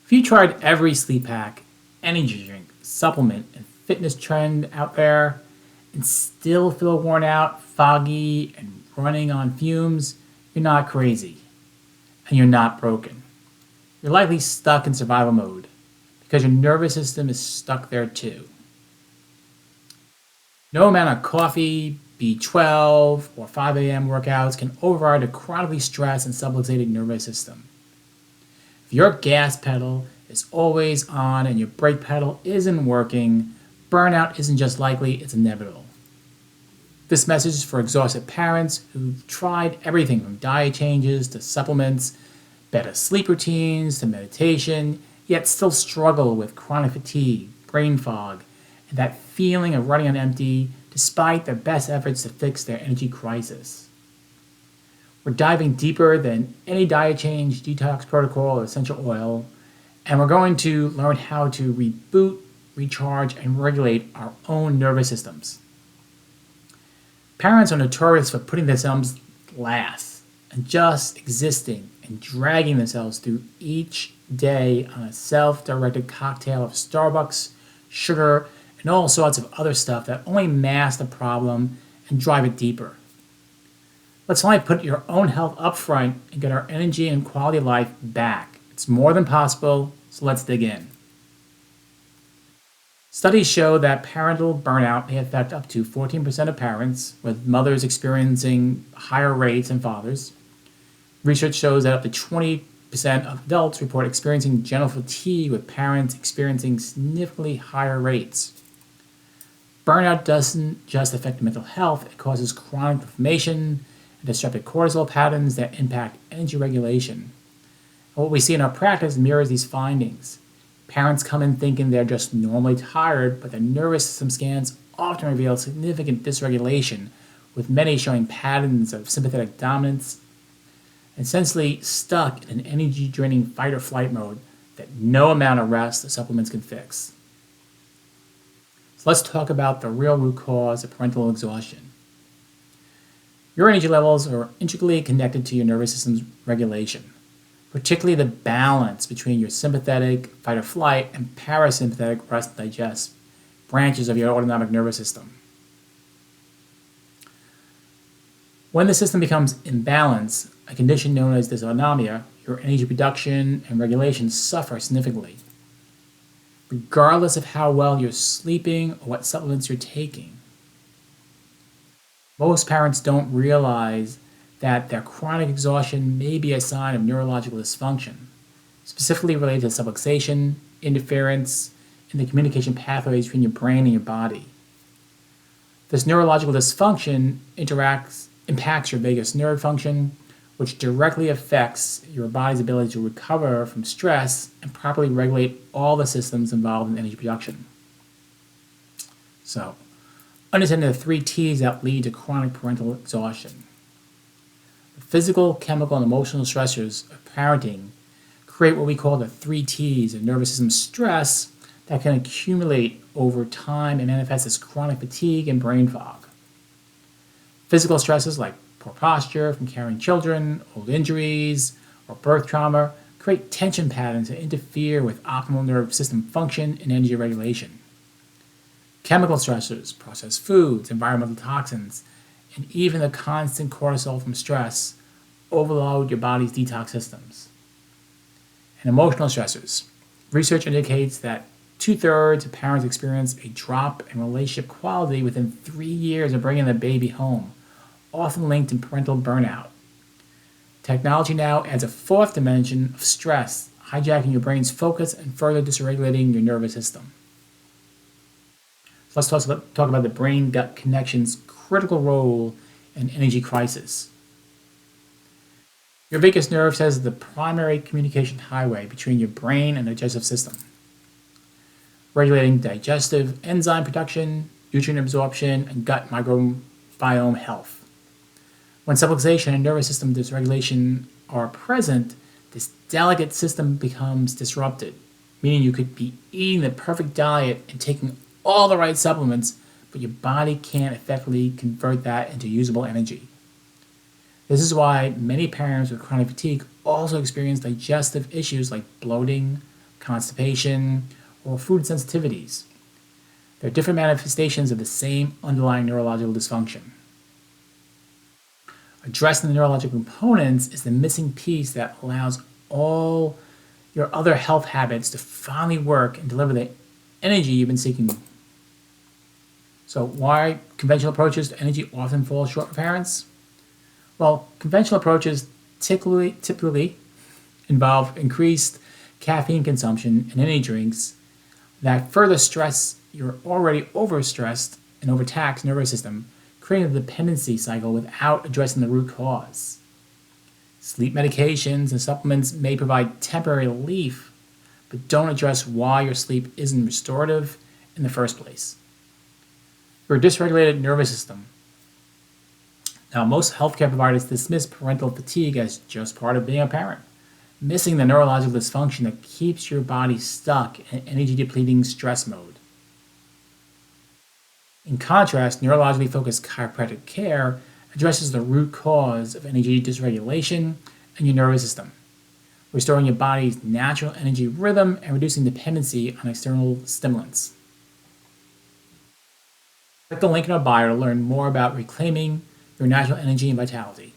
If you tried every sleep hack, energy drink, supplement, and fitness trend out there and still feel worn out, foggy, and running on fumes, you're not crazy and you're not broken. You're likely stuck in survival mode because your nervous system is stuck there too. No amount of coffee, B12, or 5 a.m. workouts can override a chronically stressed and subluxated nervous system. If your gas pedal is always on and your brake pedal isn't working, burnout isn't just likely, it's inevitable. This message is for exhausted parents who've tried everything from diet changes to supplements, better sleep routines to meditation, yet still struggle with chronic fatigue, brain fog, and that feeling of running on empty despite their best efforts to fix their energy crisis. We're diving deeper than any diet change, detox protocol, or essential oil, and we're going to learn how to reboot, recharge, and regulate our own nervous systems. Parents are notorious for putting themselves last and just existing and dragging themselves through each day on a self-directed cocktail of Starbucks, sugar, and all sorts of other stuff that only mask the problem and drive it deeper. Let's finally put your own health up front and get our energy and quality of life back. It's more than possible, so let's dig in. Studies show that parental burnout may affect up to 14% of parents, with mothers experiencing higher rates than fathers. Research shows that up to 20% of adults report experiencing general fatigue, with parents experiencing significantly higher rates. Burnout doesn't just affect mental health, it causes chronic inflammation and disrupted cortisol patterns that impact energy regulation. And what we see in our practice mirrors these findings. Parents come in thinking they're just normally tired, but their nervous system scans often reveal significant dysregulation, with many showing patterns of sympathetic dominance, essentially stuck in an energy-draining fight or flight mode that no amount of rest or supplements can fix. So let's talk about the real root cause of parental exhaustion. Your energy levels are intricately connected to your nervous system's regulation, particularly the balance between your sympathetic fight or flight and parasympathetic rest and digest branches of your autonomic nervous system. When the system becomes imbalanced, a condition known as dysautonomia, your energy production and regulation suffer significantly. Regardless of how well you're sleeping or what supplements you're taking. Most parents don't realize that their chronic exhaustion may be a sign of neurological dysfunction, specifically related to subluxation, interference in the communication pathways between your brain and your body. This neurological dysfunction impacts your vagus nerve function, which directly affects your body's ability to recover from stress and properly regulate all the systems involved in energy production. So, understanding the 3 T's that lead to chronic parental exhaustion. The physical, chemical, and emotional stressors of parenting create what we call the 3 T's of nervous system stress that can accumulate over time and manifest as chronic fatigue and brain fog. Physical stresses like poor posture from carrying children, old injuries, or birth trauma create tension patterns that interfere with optimal nervous system function and energy regulation. Chemical stressors, processed foods, environmental toxins, and even the constant cortisol from stress overload your body's detox systems. And emotional stressors. Research indicates that 2/3 of parents experience a drop in relationship quality within 3 years of bringing the baby home, often linked to parental burnout. Technology now adds a 4th dimension of stress, hijacking your brain's focus and further dysregulating your nervous system. So let's talk about the brain-gut connection's critical role in energy crisis. Your vagus nerve serves as the primary communication highway between your brain and digestive system, regulating digestive enzyme production, nutrient absorption, and gut microbiome health. When subluxation and nervous system dysregulation are present, this delicate system becomes disrupted, meaning you could be eating the perfect diet and taking all the right supplements, but your body can't effectively convert that into usable energy. This is why many parents with chronic fatigue also experience digestive issues like bloating, constipation, or food sensitivities. They're different manifestations of the same underlying neurological dysfunction. Addressing the neurological components is the missing piece that allows all your other health habits to finally work and deliver the energy you've been seeking. So why conventional approaches to energy often fall short for parents? Well, conventional approaches typically involve increased caffeine consumption in energy drinks that further stress your already overstressed and overtaxed nervous system, creating a dependency cycle without addressing the root cause. Sleep medications and supplements may provide temporary relief, but don't address why your sleep isn't restorative in the first place. Your dysregulated nervous system. Now, most healthcare providers dismiss parental fatigue as just part of being a parent, missing the neurological dysfunction that keeps your body stuck in energy-depleting stress mode. In contrast, neurologically focused chiropractic care addresses the root cause of energy dysregulation in your nervous system, restoring your body's natural energy rhythm and reducing dependency on external stimulants. Click the link in our bio to learn more about reclaiming your natural energy and vitality.